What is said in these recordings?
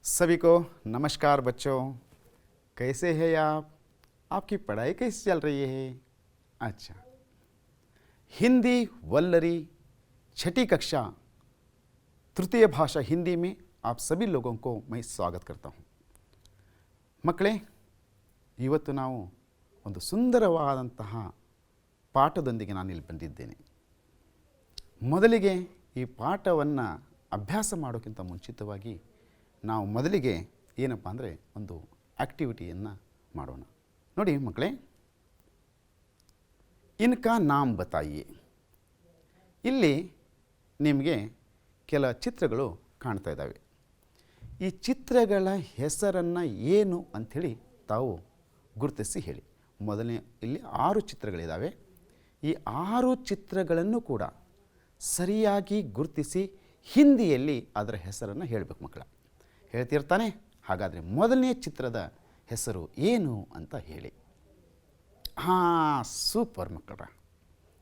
सभी को नमस्कार बच्चों, कैसे हैं आप? आपकी पढ़ाई कैसी चल रही है? अच्छा, हिंदी वल्लरी छठी कक्षा तृतीय भाषा हिंदी में आप सभी लोगों को मैं स्वागत करता हूँ। ಮಕ್ಕಳೇ, ಇವತ್ತು ನಾವು ಒಂದು ಸುಂದರವಾದಂತಹ ಪಾಠದೊಂದಿಗೆ ನಾನು ಇಲ್ಲಿ ಬಂದಿದ್ದೇನೆ. ಮೊದಲಿಗೆ ಈ ಪಾಠವನ್ನು ಅಭ್ಯಾಸ ಮಾಡೋಕ್ಕಿಂತ ಮುಂಚಿತವಾಗಿ ನಾವು ಮೊದಲಿಗೆ ಏನಪ್ಪ ಅಂದರೆ ಒಂದು ಆ್ಯಕ್ಟಿವಿಟಿಯನ್ನು ಮಾಡೋಣ. ನೋಡಿ ಮಕ್ಕಳೇ, ಇನ್ಕಾ ನಾಮ್ ಬತಾಯಿಯೇ. ಇಲ್ಲಿ ನಿಮಗೆ ಕೆಲ ಚಿತ್ರಗಳು ಕಾಣ್ತಾ ಇದ್ದಾವೆ. ಈ ಚಿತ್ರಗಳ ಹೆಸರನ್ನು ಏನು ಅಂಥೇಳಿ ತಾವು ಗುರುತಿಸಿ ಹೇಳಿ. ಮೊದಲನೇ ಇಲ್ಲಿ 6 ಚಿತ್ರಗಳಿದ್ದಾವೆ. ಈ 6 ಚಿತ್ರಗಳನ್ನು ಕೂಡ ಸರಿಯಾಗಿ ಗುರುತಿಸಿ ಹಿಂದಿಯಲ್ಲಿ ಅದರ ಹೆಸರನ್ನು ಹೇಳಬೇಕು ಮಕ್ಕಳ. ಹೇಳ್ತಿರ್ತಾನೆ. ಹಾಗಾದರೆ ಮೊದಲನೇ ಚಿತ್ರದ ಹೆಸರು ಏನು ಅಂತ ಹೇಳಿ. ಹಾಂ, ಸೂಪರ್ ಮಕ್ಕಳ,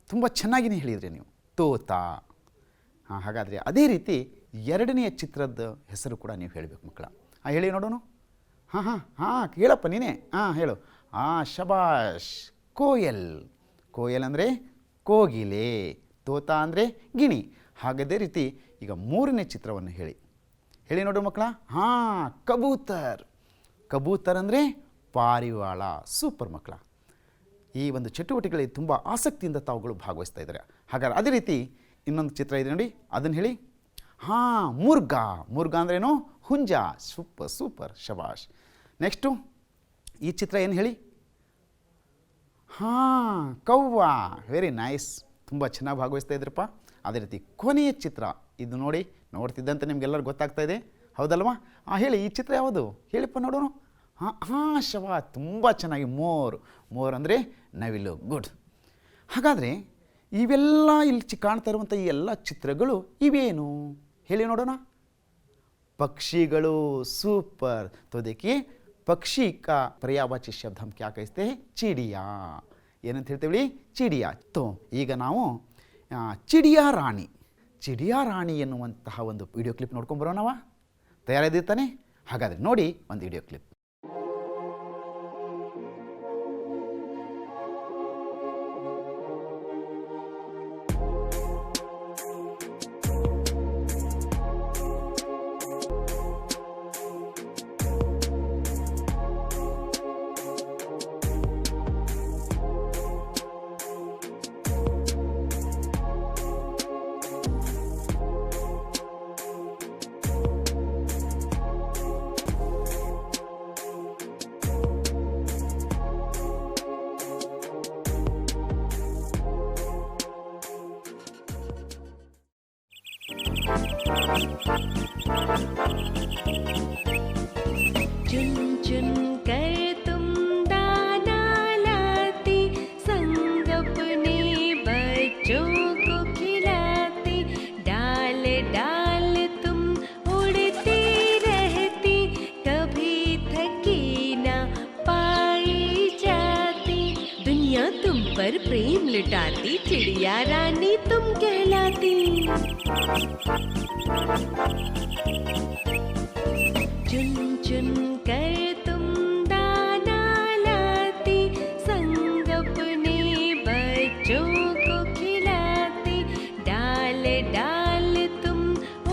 ತುಂಬ ಚೆನ್ನಾಗಿಯೇ ಹೇಳಿದ್ರಿ ನೀವು, ತೋತಾ. ಹಾಂ, ಹಾಗಾದರೆ ಅದೇ ರೀತಿ ಎರಡನೆಯ ಚಿತ್ರದ ಹೆಸರು ಕೂಡ ನೀವು ಹೇಳಬೇಕು ಮಕ್ಕಳ. ಹೇಳಿ ನೋಡೋಣ. ಹಾಂ ಹಾಂ ಹಾಂ ಹೇಳಪ್ಪ ನೀನೇ. ಹೇಳು. ಶಬಾಷ್, ಕೋಯಲ್. ಕೋಯಲ್ ಅಂದರೆ ಕೋಗಿಲೆ, ತೋತಾ ಅಂದರೆ ಗಿಣಿ. ಹಾಗದೇ ರೀತಿ ಈಗ ಮೂರನೇ ಚಿತ್ರವನ್ನು ಹೇಳಿ ನೋಡು ಮಕ್ಕಳ. ಕಬೂತರ್. ಕಬೂತರ್ ಅಂದರೆ ಪಾರಿವಾಳ. ಸೂಪರ್ ಮಕ್ಕಳ, ಈ ಒಂದು ಚಟುವಟಿಕೆಗಳಲ್ಲಿ ತುಂಬ ಆಸಕ್ತಿಯಿಂದ ತಾವುಗಳು ಭಾಗವಹಿಸ್ತಾ ಇದ್ದಾರೆ. ಹಾಗಾದ್ರೆ ಅದೇ ರೀತಿ ಇನ್ನೊಂದು ಚಿತ್ರ ಇದೆ ನೋಡಿ, ಅದನ್ನು ಹೇಳಿ. ಮುರ್ಗ. ಮುರ್ಗ ಅಂದ್ರೇನು? ಹುಂಜ. ಸೂಪರ್ ಸೂಪರ್, ಶಬಾಷ್. ನೆಕ್ಸ್ಟು ಈ ಚಿತ್ರ ಏನು ಹೇಳಿ? ಕವ್ವ. ವೆರಿ ನೈಸ್, ತುಂಬ ಚೆನ್ನಾಗಿ ಭಾಗವಹಿಸ್ತಾ ಇದ್ರಪ್ಪ. ಅದೇ ರೀತಿ ಕೊನೆಯ ಚಿತ್ರ ಇದು ನೋಡಿ, ನೋಡ್ತಿದ್ದಂತೆ ನಿಮಗೆಲ್ಲರೂ ಗೊತ್ತಾಗ್ತಾ ಇದೆ, ಹೌದಲ್ವಾ? ಹೇಳಿ, ಈ ಚಿತ್ರ ಯಾವುದು ಹೇಳಿಪ್ಪ ನೋಡೋಣ. ಶಬಾ, ತುಂಬ ಚೆನ್ನಾಗಿ. ಮೋರ್ ಅಂದರೆ ನವಿಲು. ಗುಡ್. ಹಾಗಾದರೆ ಇವೆಲ್ಲ ಇಲ್ಲಿ ಕಾಣ್ತಾ ಇರುವಂಥ ಈ ಎಲ್ಲ ಚಿತ್ರಗಳು ಇವೇನು ಹೇಳಿ ನೋಡೋಣ. ಪಕ್ಷಿಗಳು. ಸೂಪರ್. तो देखिए, ಪಕ್ಷಿ का पर्यायवाची शब्द हम क्या कहते हैं? ಚಿಡಿಯಾ. ಏನಂತ ಹೇಳ್ತೇವೆ? ಚಿಡಿಯಾ. ಈಗ ನಾವು ಚಿಡಿಯಾ ರಾಣಿ. ಚಿಡಿಯಾ ರಾಣಿ ಎನ್ನುವಂತಹ ಒಂದು ವಿಡಿಯೋ ಕ್ಲಿಪ್ ನೋಡ್ಕೊಂಬರೋಣವ. ತಯಾರಿದ್ದಾನೆ? ಹಾಗಾದರೆ ನೋಡಿ ಒಂದು ವಿಡಿಯೋ ಕ್ಲಿಪ್. चुन चुन कर तुम दाना लाती, संग अपने बच्चों को खिलाती, डाल डाल तुम उड़ती रहती, कभी थकी ना पाई जाती, दुनिया तुम पर प्रेम लुटाती, चिड़िया रानी तुम कहलाती. चुन चुन कर तुम दाना लाती, संग अपने बच्चों को खिलाती, डाल डाल तुम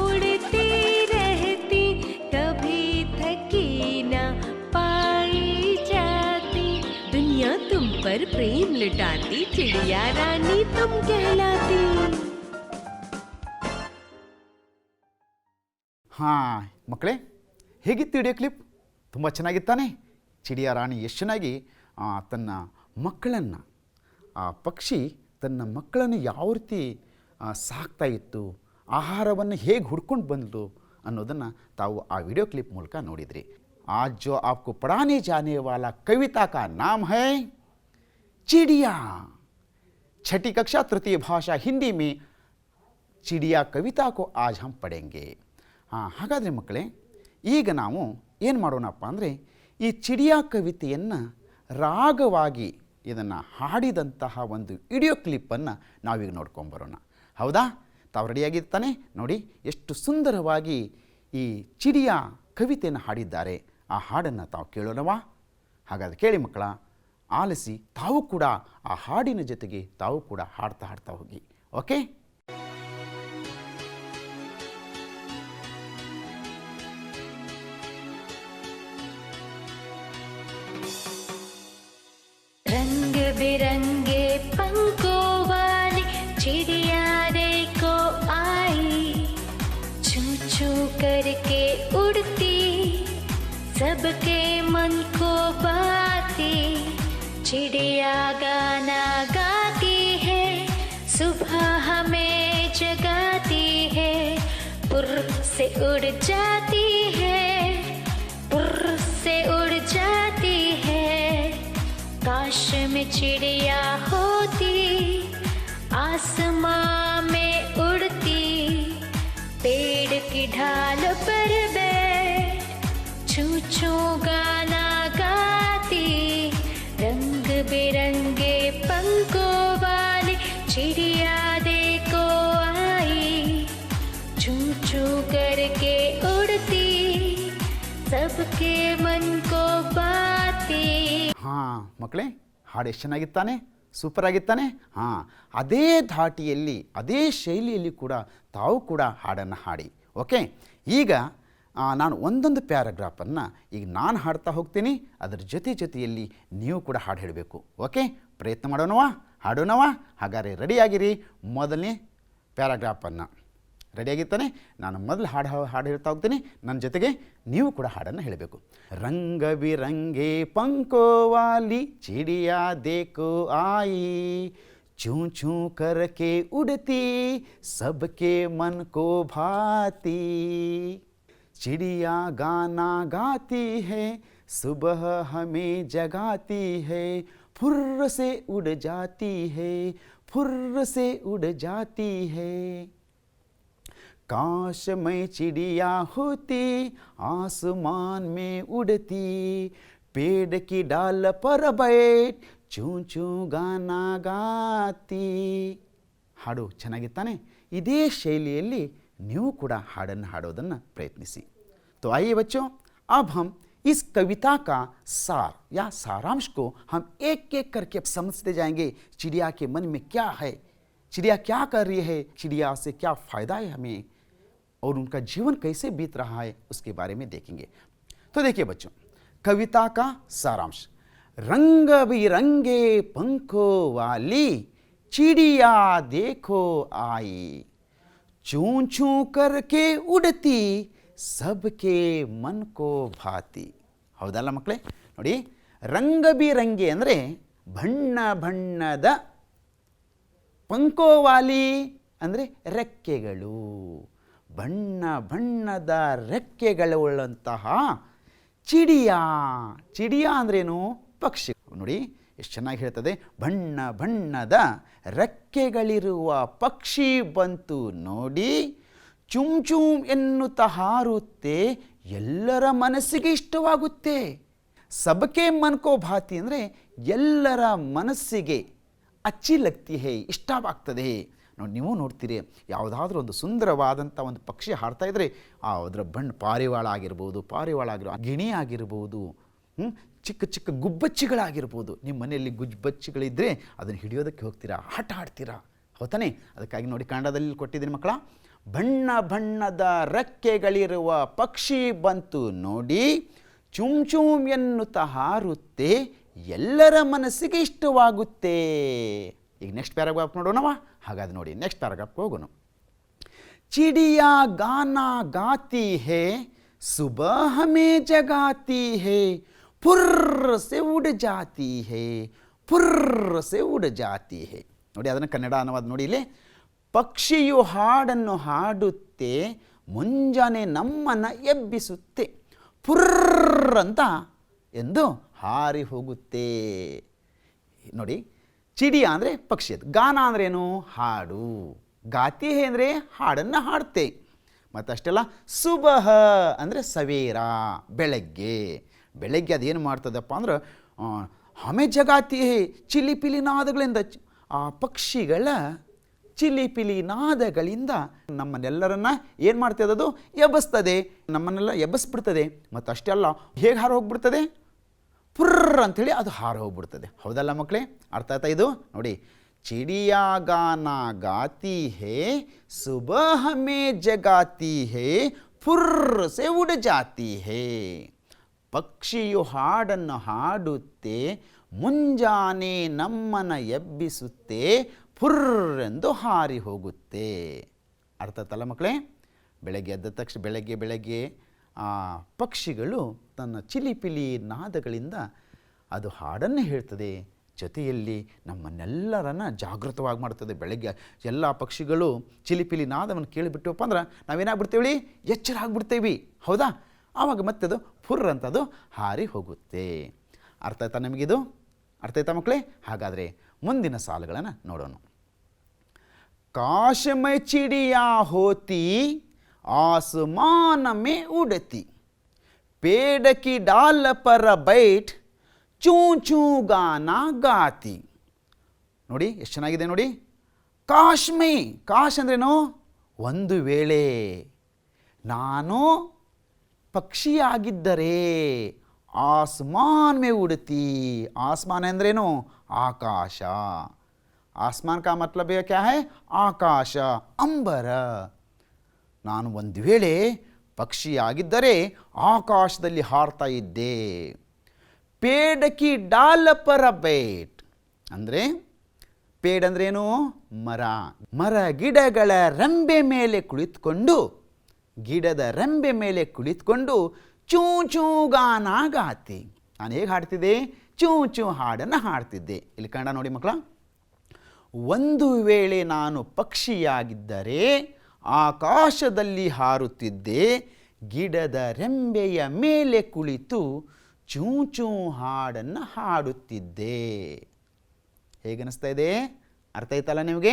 उड़ती रहती, कभी थकी ना पाई जाती, दुनिया तुम पर प्रेम लुटाती, चिड़िया रानी तुम कहलाती. ಮಕ್ಕಳೇ, ಹೇಗಿತ್ತು ವಿಡಿಯೋ ಕ್ಲಿಪ್? ತುಂಬ ಚೆನ್ನಾಗಿತ್ತಾನೆ. ಚಿಡಿಯಾ ರಾಣಿ ಎಷ್ಟು ಚೆನ್ನಾಗಿ ತನ್ನ ಮಕ್ಕಳನ್ನು, ಆ ಪಕ್ಷಿ ತನ್ನ ಮಕ್ಕಳನ್ನು ಯಾವ ರೀತಿ ಸಾಕ್ತಾ ಇತ್ತು, ಆಹಾರವನ್ನು ಹೇಗೆ ಹುಡ್ಕೊಂಡು ಬಂತು ಅನ್ನೋದನ್ನು ತಾವು ಆ ವಿಡಿಯೋ ಕ್ಲಿಪ್ ಮೂಲಕ ನೋಡಿದ್ರಿ. आज जो आपको पढ़ाने जाने वाला कविता का नाम है चिड़िया. छठी कक्षा तृतीय भाषा हिंदी में चिड़िया कविता को आज हम पढ़ेंगे. ಹಾಗಾದರೆ ಮಕ್ಕಳೇ, ಈಗ ನಾವು ಏನು ಮಾಡೋಣಪ್ಪ ಅಂದರೆ ಈ ಚಿಡಿಯಾ ಕವಿತೆಯನ್ನು ರಾಗವಾಗಿ ಇದನ್ನು ಹಾಡಿದಂತಹ ಒಂದು ವಿಡಿಯೋ ಕ್ಲಿಪ್ಪನ್ನು ನಾವೀಗ ನೋಡ್ಕೊಂಬರೋಣ. ಹೌದಾ? ತಾವು ರೆಡಿಯಾಗಿರ್ತಾನೆ? ನೋಡಿ ಎಷ್ಟು ಸುಂದರವಾಗಿ ಈ ಚಿಡಿಯಾ ಕವಿತೆಯನ್ನು ಹಾಡಿದ್ದಾರೆ. ಆ ಹಾಡನ್ನು ತಾವು ಕೇಳೋಣವಾ? ಹಾಗಾದರೆ ಕೇಳಿ ಮಕ್ಕಳ, ಆಲಿಸಿ ತಾವು ಕೂಡ ಆ ಹಾಡಿನ ಜೊತೆಗೆ ತಾವು ಕೂಡ ಹಾಡ್ತಾ ಹಾಡ್ತಾ ಹೋಗಿ. ಓಕೆ? रंग बिरंगे पंखों वाली चिड़िया देखो आई, चू चू करके उड़ती, सबके मन को भाती. चिड़िया गाना गाती है, सुबह हमें जगाती है. पुर से उड़ जाती है, पुर से उड़ जाती है. काश में चिड़िया होती, आसमां में उड़ती. पेड़ की ढाल पर बैठ छू छू गाना गाती. रंग बिरंगे पंखों वाली चिड़िया देखो आई, छू छू करके उड़ती, सबके मन को भाती. ಹಾಂ ಮಕ್ಕಳೇ, ಹಾಡು ಎಷ್ಟು ಚೆನ್ನಾಗಿತ್ತಾನೆ, ಸೂಪರ್ ಆಗಿತ್ತಾನೆ. ಹಾಂ, ಅದೇ ಧಾಟಿಯಲ್ಲಿ ಅದೇ ಶೈಲಿಯಲ್ಲಿ ಕೂಡ ತಾವು ಕೂಡ ಹಾಡನ್ನು ಹಾಡಿ. ಓಕೆ? ಈಗ ನಾನು ಒಂದೊಂದು ಪ್ಯಾರಾಗ್ರಾಫನ್ನು ಈಗ ನಾನು ಹಾಡ್ತಾ ಹೋಗ್ತೀನಿ, ಅದರ ಜೊತೆಯಲ್ಲಿ ನೀವು ಕೂಡ ಹಾಡು ಹೇಳಬೇಕು. ಓಕೆ? ಪ್ರಯತ್ನ ಮಾಡೋಣವಾ? ಹಾಡೋಣವಾ? ಹಾಗಾದರೆ ರೆಡಿಯಾಗಿರಿ. ಮೊದಲನೇ ಪ್ಯಾರಾಗ್ರಾಫನ್ನು ರೆಡಿಯಾಗಿರ್ತಾನೆ. ನಾನು ಮೊದಲು ಹಾಡು ಹೇಳ್ತಾ ಹೋಗ್ತೀನಿ, ನನ್ನ ಜೊತೆಗೆ ನೀವು ಕೂಡ ಹಾಡನ್ನು ಹೇಳಬೇಕು. ರಂಗ ಬಿರಂಗೆ पंखों वाली चिड़िया देखो आई, चूं चूं करके उड़ती, सबके मन को भाती. चिड़िया गाना गाती है, सुबह हमें जगाती है. फुर्र से उड़ जाती है, फुर्र से उड़ जाती है. काश मैं चिड़िया होती, आसमान में उड़ती. पेड़ की डाल पर बैठ चूं चूं गाना गाती. ಹಾಡು ಚೆನ್ನಾಗಿತ್ತಾನೆ. ಇದೇ ಶೈಲಿಯಲ್ಲಿ ನೀವು ಕೂಡ ಹಾಡನ್ನು ಹಾಡೋದನ್ನು ಪ್ರಯತ್ನಿಸಿ. तो आइए बच्चों, अब हम इस कविता का सार या सारांश को हम एक एक करके समझते जाएंगे. चिड़िया के मन में क्या है, चिड़िया क्या कर रही है, चिड़िया से क्या फ़ायदा है हमें, और उनका जीवन कैसे बीत रहा है, उसके बारे में देखेंगे. तो देखिए बच्चों, कविता का सारांश. रंग बिरंगे पंखों वाली चिड़िया देखो आई, चूं चूं करके उड़ती, सबके मन को भाती. ಹೌದಲ್ಲ ಮಕ್ಕಳೇ? ನೋಡಿ, ರಂಗ ಬಿರಂಗಿ ಅಂದರೆ ಬಣ್ಣ ಬಣ್ಣದ, ಪಂಕೋವಾಲಿ ಅಂದರೆ ರೆಕ್ಕೆಗಳು, ಬಣ್ಣ ಬಣ್ಣದ ರೆಕ್ಕೆಗಳುಳ್ಳಂತಹ ಚಿಡಿಯಾ. ಚಿಡಿಯಾ ಅಂದ್ರೇನು? ಪಕ್ಷಿ. ನೋಡಿ ಎಷ್ಟು ಚೆನ್ನಾಗಿ ಹೇಳ್ತದೆ. ಬಣ್ಣ ಬಣ್ಣದ ರೆಕ್ಕೆಗಳಿರುವ ಪಕ್ಷಿ ಬಂತು ನೋಡಿ, ಚುಮ್ ಚುಮ್ ಎನ್ನುತ್ತಾ ಹಾರುತ್ತೆ, ಎಲ್ಲರ ಮನಸ್ಸಿಗೆ ಇಷ್ಟವಾಗುತ್ತೆ. ಸಬಕೆ ಮನ್ಕೋ ಭಾತಿ ಅಂದರೆ ಎಲ್ಲರ ಮನಸ್ಸಿಗೆ ಅಚ್ಚಿ ಲಗ್ತಿ ಹೇ, ಇಷ್ಟವಾಗ್ತದೆ. ನೋಡಿ, ನೀವು ನೋಡ್ತೀರಿ, ಯಾವುದಾದ್ರೂ ಒಂದು ಸುಂದರವಾದಂಥ ಒಂದು ಪಕ್ಷಿ ಹಾಡ್ತಾ ಇದ್ದರೆ ಅದರ ಬಣ್ಣ ಪಾರಿವಾಳ ಆಗಿರ್ಬೋದು, ಗಿಣಿ ಆಗಿರ್ಬೋದು, ಚಿಕ್ಕ ಚಿಕ್ಕ ಗುಬ್ಬಚ್ಚಿಗಳಾಗಿರ್ಬೋದು. ನಿಮ್ಮ ಮನೆಯಲ್ಲಿ ಗುಬ್ಬಚ್ಚಿಗಳಿದ್ದರೆ ಅದನ್ನು ಹಿಡಿಯೋದಕ್ಕೆ ಹೋಗ್ತೀರಾ, ಆಟ ಆಡ್ತೀರಾ, ಹೌದಾನೆ? ಅದಕ್ಕಾಗಿ ನೋಡಿ, ಕನ್ನಡದಲ್ಲಿ ಕೊಟ್ಟಿದ್ದೀನಿ ಮಕ್ಕಳ. ಬಣ್ಣ ಬಣ್ಣದ ರೆಕ್ಕೆಗಳಿರುವ ಪಕ್ಷಿ ಬಂತು ನೋಡಿ, ಚುಮ್ ಚುಮ್ ಎನ್ನುತ್ತಾ ಹಾರುತ್ತೆ, ಎಲ್ಲರ ಮನಸ್ಸಿಗೆ ಇಷ್ಟವಾಗುತ್ತೆ. ಈಗ ನೆಕ್ಸ್ಟ್ ಪ್ಯಾರಾಗ್ರಾಫ್ ನೋಡೋಣವಾ? ಹಾಗಾದ್ರೆ ನೋಡಿ, ನೆಕ್ಸ್ಟ್ ಪ್ಯಾರಾಗ್ರಾಫ್ಗೆ ಹೋಗೋಣ. चिड़िया गाना गाती है, सुबह हमें जगाती है, फुर्र से उड़ जाती है, फुर्र से उड़ जाती है. ನೋಡಿ, ಅದನ್ನು ಕನ್ನಡ ಅನುವಾದ ನೋಡಿ ಇಲ್ಲಿ. ಪಕ್ಷಿಯು ಹಾಡನ್ನು ಹಾಡುತ್ತೆ, ಮುಂಜಾನೆ ನಮ್ಮನ್ನು ಎಬ್ಬಿಸುತ್ತೆ, ಫುರ್ರ್ ಅಂತ ಎಂದು ಹಾರಿ ಹೋಗುತ್ತೆ. ನೋಡಿ, ಚಿಡಿಯಾ ಅಂದರೆ ಪಕ್ಷಿ, ಅದು ಗಾನ ಅಂದ್ರೇನು? ಹಾಡು. ಗಾತಿ ಹೇ ಅಂದರೆ ಹಾಡನ್ನು ಹಾಡುತ್ತೆ. ಮತ್ತು ಅಷ್ಟೆಲ್ಲ ಸುಬಹ ಅಂದರೆ ಸವೇರ, ಬೆಳಗ್ಗೆ. ಬೆಳಗ್ಗೆ ಅದೇನು ಮಾಡ್ತದಪ್ಪ ಅಂದ್ರೆ ಹಮೆ ಜಗಾತಿ ಹೇ, ಚಿಲಿಪಿಲಿ ನಾದಗಳಿಂದ ಆ ಪಕ್ಷಿಗಳ ಚಿಲಿಪಿಲಿ ನಾದಗಳಿಂದ ನಮ್ಮನ್ನೆಲ್ಲರನ್ನ ಏನು ಮಾಡ್ತದೆ, ಅದು ಎಬ್ಬಿಸ್ತದೆ, ನಮ್ಮನ್ನೆಲ್ಲ ಎಬ್ಬಿಸ್ಬಿಡ್ತದೆ. ಮತ್ತು ಅಷ್ಟೇ ಅಲ್ಲ, ಹೇಗೆ ಹಾರು ಹೋಗ್ಬಿಡ್ತದೆ, ಪುರ್ರ್ ಅಂಥೇಳಿ ಅದು ಹಾರು ಹೋಗ್ಬಿಡ್ತದೆ. ಹೌದಲ್ಲ ಮಕ್ಕಳೇ? ಅರ್ಥ ಆಯ್ತಾ ಇದು? ನೋಡಿ, ಚಿಡಿಯಾ ಗಾನಾ ಗಾತಿ ಹೇ ಸುಬಹ ಮೇ ಜಗಾತಿ ಹೇ ಫುರ್ರ್ ಸೆ ಉಡ ಜಾತಿ ಹೇ. ಪಕ್ಷಿಯು ಹಾಡನ್ನು ಹಾಡುತ್ತೆ, ಮುಂಜಾನೆ ನಮ್ಮನ್ನು ಎಬ್ಬಿಸುತ್ತೆ, ಫುರ್ರ್ ಎಂದು ಹಾರಿ ಹೋಗುತ್ತೆ. ಅರ್ಥ ಆಯ್ತಲ್ಲ ಮಕ್ಕಳೇ? ಬೆಳಗ್ಗೆ ಎದ್ದ ತಕ್ಷಣ ಬೆಳಗ್ಗೆ ಪಕ್ಷಿಗಳು ತನ್ನ ಚಿಲಿಪಿಲಿ ನಾದಗಳಿಂದ ಅದು ಹಾಡನ್ನು ಹೇಳ್ತದೆ, ಜೊತೆಯಲ್ಲಿ ನಮ್ಮನ್ನೆಲ್ಲರನ್ನ ಜಾಗೃತವಾಗಿ ಮಾಡ್ತದೆ. ಬೆಳಗ್ಗೆ ಎಲ್ಲ ಪಕ್ಷಿಗಳು ಚಿಲಿಪಿಲಿ ನಾದವನ್ನು ಕೇಳಿಬಿಟ್ಟವಪ್ಪ ಅಂದ್ರೆ ನಾವೇನಾಗ್ಬಿಡ್ತೇವೆ, ಎಚ್ಚರ ಆಗ್ಬಿಡ್ತೇವೆ. ಹೌದಾ? ಆವಾಗ ಮತ್ತೆ ಅದು ಫುರ್ರ್ ಅಂತದು ಹಾರಿ ಹೋಗುತ್ತೆ. ಅರ್ಥ ಆಯ್ತಾ ನಮಗಿದು? ಅರ್ಥ ಆಯ್ತಾ ಮಕ್ಕಳೇ? ಹಾಗಾದರೆ ಮುಂದಿನ ಸಾಲುಗಳನ್ನು ನೋಡೋಣ. काश में चिड़िया होती आसमान में उड़ती, पेड़ की डाल पर बैठ चू चू गाना गाती. ನೋಡಿ ಎಷ್ಟು ಚೆನ್ನಾಗಿದೆ ನೋಡಿ. ಕಾಶ್ಮೈ, ಕಾಶ್ ಅಂದ್ರೇನು? ಒಂದು ವೇಳೆ ನಾನು ಪಕ್ಷಿಯಾಗಿದ್ದರೆ, ಆಸ್ಮಾನ್ ಮೇ ಉಡತಿ. ಆಸ್ಮಾನ್ ಅಂದ್ರೇನು? ಆಕಾಶ. ಆಸ್ಮಾನ್ ಕಾ ಮತ್ಲಬ್ ಕ್ಯಾ ಹೈ? ಆಕಾಶ, ಅಂಬರ. ನಾನು ಒಂದು ವೇಳೆ ಪಕ್ಷಿಯಾಗಿದ್ದರೆ ಆಕಾಶದಲ್ಲಿ ಹಾರ್ತಾ ಇದ್ದೆ. ಪೇಡ್ ಕಿ ಡಾಲ್ ಪರ ಬೇಟ್ ಅಂದರೆ, ಪೇಡ್ ಅಂದ್ರೇನು? ಮರ. ಮರ ಗಿಡಗಳ ರೆಂಬೆ ಮೇಲೆ ಕುಳಿತುಕೊಂಡು, ಗಿಡದ ರೆಂಬೆ ಮೇಲೆ ಕುಳಿತುಕೊಂಡು ಚೂ ಚೂ ಗಾನ ಗಾತಿ. ನಾನು ಹೇಗೆ ಹಾಡ್ತಿದ್ದೆ? ಚೂ ಚೂ ಹಾಡನ್ನು ಹಾಡ್ತಿದ್ದೆ. ಇಲ್ಲಿ ಕನ್ನಡ ನೋಡಿ ಮಕ್ಕಳ. ಒಂದು ವೇಳೆ ನಾನು ಪಕ್ಷಿಯಾಗಿದ್ದರೆ ಆಕಾಶದಲ್ಲಿ ಹಾರುತ್ತಿದ್ದೆ, ಗಿಡದ ರೆಂಬೆಯ ಮೇಲೆ ಕುಳಿತು ಚೂ ಚೂ ಹಾಡನ್ನು ಹಾಡುತ್ತಿದ್ದೆ. ಹೇಗನ್ನಿಸ್ತಾ ಇದೆ? ಅರ್ಥ ಆಯ್ತಲ್ಲ ನಿಮಗೆ?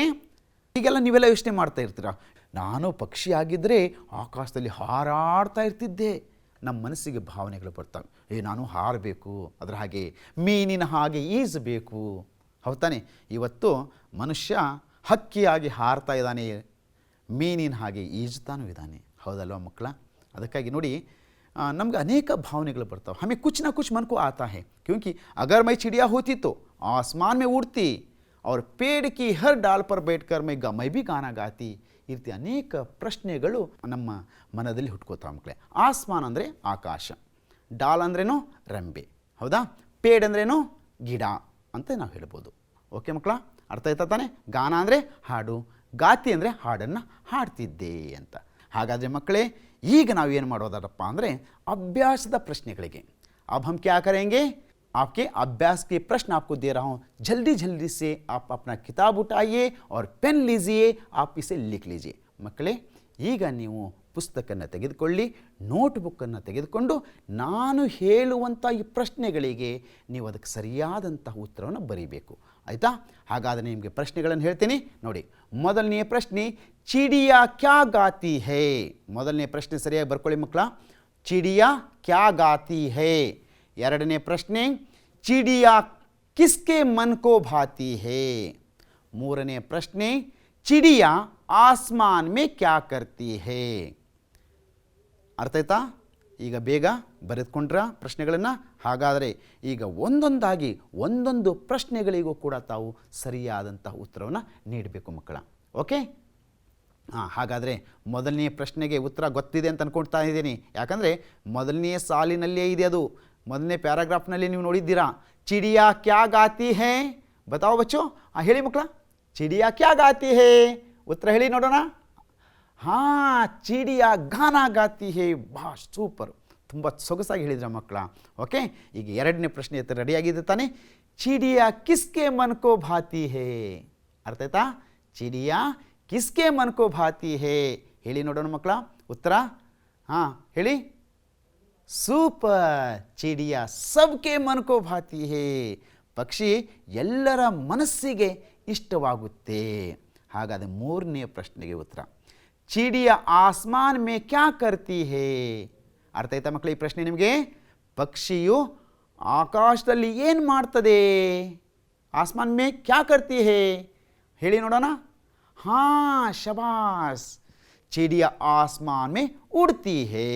ಹೀಗೆಲ್ಲ ನೀವೆಲ್ಲ ಯೋಚನೆ ಮಾಡ್ತಾ ಇರ್ತೀರ. ನಾನು ಪಕ್ಷಿಯಾಗಿದ್ದರೆ ಆಕಾಶದಲ್ಲಿ ಹಾರಾಡ್ತಾ ಇರ್ತಿದ್ದೆ. ನಮ್ಮ ಮನಸ್ಸಿಗೆ ಭಾವನೆಗಳು ಬರ್ತವೆ. ನಾನು ಹಾರಬೇಕು, ಅದರ ಹಾಗೆ ಮೀನಿನ ಹಾಗೆ ಈಜಬೇಕು. ಹೌದಾನೆ? ಇವತ್ತು ಮನುಷ್ಯ ಹಕ್ಕಿಯಾಗಿ ಹಾರ್ತಾ ಇದ್ದಾನೆ, ಮೀನಿನ ಹಾಗೆ ಈಜುತ್ತಾನೂ ಇದ್ದಾನೆ. ಹೌದಲ್ವ ಮಕ್ಕಳ? ಅದಕ್ಕಾಗಿ ನೋಡಿ, ನಮ್ಗೆ ಅನೇಕ ಭಾವನೆಗಳು ಬರ್ತಾವೆ. ಹमें कुछ ना कुछ मन को आता है, क्योंकि अगर मैं चिड़िया होती तो आसमान में उड़ती और पेड़ की हर डाल पर बैठकर मैं भी गाना गाती. ಈ ರೀತಿ ಅನೇಕ ಪ್ರಶ್ನೆಗಳು ನಮ್ಮ ಮನದಲ್ಲಿ ಹುಟ್ಕೋತಾವೆ ಮಕ್ಕಳೇ. ಆಸ್ಮಾನ್ ಅಂದರೆ ಆಕಾಶ, ಡಾಲ್ ಅಂದ್ರೇನು? ರೆಂಬೆ. ಹೌದಾ? ಪೇಡ್ ಅಂದ್ರೇನು? ಗಿಡ ಅಂತ ನಾವು ಹೇಳ್ಬೋದು. ಓಕೆ ಮಕ್ಕಳ? ಅರ್ಥ ಆಯ್ತಾ ತಾನೆ? ಗಾನ ಅಂದರೆ ಹಾಡು, ಗಾತಿ ಅಂದರೆ ಹಾಡನ್ನು ಹಾಡ್ತಿದ್ದೆ ಅಂತ. ಹಾಗಾದರೆ ಮಕ್ಕಳೇ, ಈಗ ನಾವು ಏನು ಮಾಡೋದಪ್ಪ ಅಂದರೆ ಅಭ್ಯಾಸದ ಪ್ರಶ್ನೆಗಳಿಗೆ. अब हम क्या करेंगे? आपके अभ्यास के प्रश्न आपको दे रहा हूँ. जल्दी जल्दी से आप अपना किताब उठाइए और पेन लीजिए, आप इसे लिख लीजिए. ಮಕ್ಕಳೇ, ಈಗ ನೀವು ಪುಸ್ತಕವನ್ನು ತೆಗೆದುಕೊಳ್ಳಿ, ನೋಟ್ಬುಕ್ಕನ್ನು ತೆಗೆದುಕೊಂಡು ನಾನು ಹೇಳುವಂಥ ಈ ಪ್ರಶ್ನೆಗಳಿಗೆ ನೀವು ಅದಕ್ಕೆ ಸರಿಯಾದಂಥ ಉತ್ತರವನ್ನು ಬರೀಬೇಕು. ಆಯಿತಾ? ಹಾಗಾದರೆ ನಿಮಗೆ ಪ್ರಶ್ನೆಗಳನ್ನು ಹೇಳ್ತೀನಿ ನೋಡಿ. ಮೊದಲನೆಯ ಪ್ರಶ್ನೆ, ಚಿಡಿಯಾ ಕ್ಯಾ ಗಾತಿ ಹೇ. ಮೊದಲನೆಯ ಪ್ರಶ್ನೆ ಸರಿಯಾಗಿ ಬರ್ಕೊಳ್ಳಿ ಮಕ್ಕಳ. ಚಿಡಿಯಾ ಕ್ಯಾ ಗಾತಿ ಹೇ. ಎರಡನೇ ಪ್ರಶ್ನೆ, ಚಿಡಿಯಾ ಕಿಸ್ಕೆ ಮನ್ ಕೋ ಭಾತಿ ಹೇ. ಮೂರನೇ ಪ್ರಶ್ನೆ, ಚಿಡಿಯಾ ಆಸ್ಮಾನ್ ಮೇ ಕ್ಯಾ ಕರ್ತಿ ಹೇ. ಅರ್ಥ ಆಯ್ತಾ? ಈಗ ಬೇಗ ಬರೆದುಕೊಂಡ್ರ ಪ್ರಶ್ನೆಗಳನ್ನು? ಹಾಗಾದರೆ ಈಗ ಒಂದೊಂದಾಗಿ ಒಂದೊಂದು ಪ್ರಶ್ನೆಗಳಿಗೂ ಕೂಡ ತಾವು ಸರಿಯಾದಂಥ ಉತ್ತರವನ್ನು ನೀಡಬೇಕು ಮಕ್ಕಳ. ಓಕೆ? ಹಾಗಾದರೆ ಮೊದಲನೆಯ ಪ್ರಶ್ನೆಗೆ ಉತ್ತರ ಗೊತ್ತಿದೆ ಅಂತ ಅಂದ್ಕೊಳ್ತಾ ಇದ್ದೀನಿ. ಯಾಕಂದರೆ ಮೊದಲನೆಯ ಸಾಲಿನಲ್ಲೇ ಇದೆ ಅದು. ಮೊದಲನೇ ಪ್ಯಾರಾಗ್ರಾಫ್ನಲ್ಲಿ ನೀವು ನೋಡಿದ್ದೀರಾ. ಚಿಡಿಯಾ ಕ್ಯಾ ಗಾತಿ ಹೇ, ಬತಾओ ಬಚ್ಚೋ. ಹೇಳಿ ಮಕ್ಕಳ, ಚಿಡಿಯಾ ಕ್ಯಾ ಗಾತಿ ಹೇ. ಉತ್ತರ ಹೇಳಿ ನೋಡೋಣ. ಹಾಂ, ಚಿಡಿಯಾ ಗಾನ ಗಾತಿ ಹೇ. ಬಾ, ಸೂಪರ್, ತುಂಬ ಸೊಗಸಾಗಿ ಹೇಳಿದ್ರ ಮಕ್ಕಳ. ಓಕೆ, ಈಗ ಎರಡನೇ ಪ್ರಶ್ನೆ ರೆಡಿಯಾಗಿದೆ ತಾನೆ. ಚಿಡಿಯಾ ಕಿಸ್ಕೆ ಮನ್ ಕೋ ಭಾತಿ ಹೇ. ಅರ್ಥ ಆಯ್ತಾ? ಚಿಡಿಯಾ ಕಿಸ್ಕೆ ಮನ್ ಕೋ ಭಾತಿ ಹೇ. ಹೇಳಿ ನೋಡೋಣ ಮಕ್ಕಳ ಉತ್ತರ. ಹಾಂ ಹೇಳಿ. ಸೂಪರ್, ಚಿಡಿಯಾ ಸಬ್ಕೆ ಮನ್ ಕೋ ಭಾತಿ ಹೇ. ಪಕ್ಷಿ ಎಲ್ಲರ ಮನಸ್ಸಿಗೆ ಇಷ್ಟವಾಗುತ್ತೆ. ಹಾಗಾದರೆ ಮೂರನೆಯ ಪ್ರಶ್ನೆಗೆ ಉತ್ತರ, ಚಿಡಿಯಾ ಆಸ್ಮಾನ್ ಮೇ ಕ್ಯಾ ಕರ್ತಿ ಹೇ. ಅರ್ಥ ಆಯ್ತಾ ಮಕ್ಕಳು ಈ ಪ್ರಶ್ನೆ ನಿಮಗೆ? ಪಕ್ಷಿಯು ಆಕಾಶದಲ್ಲಿ ಏನು ಮಾಡ್ತದೆ? ಆಸ್ಮಾನ್ ಮೇ ಕ್ಯಾ ಕರ್ತಿ ಹೇ. ಹೇಳಿ ನೋಡೋಣ. हाँ ಶಬಾಸ್, ಚಿಡಿಯಾ ಆಸ್ಮಾನ್ ಮೇ ಉಡ್ತಿ ಹೇ.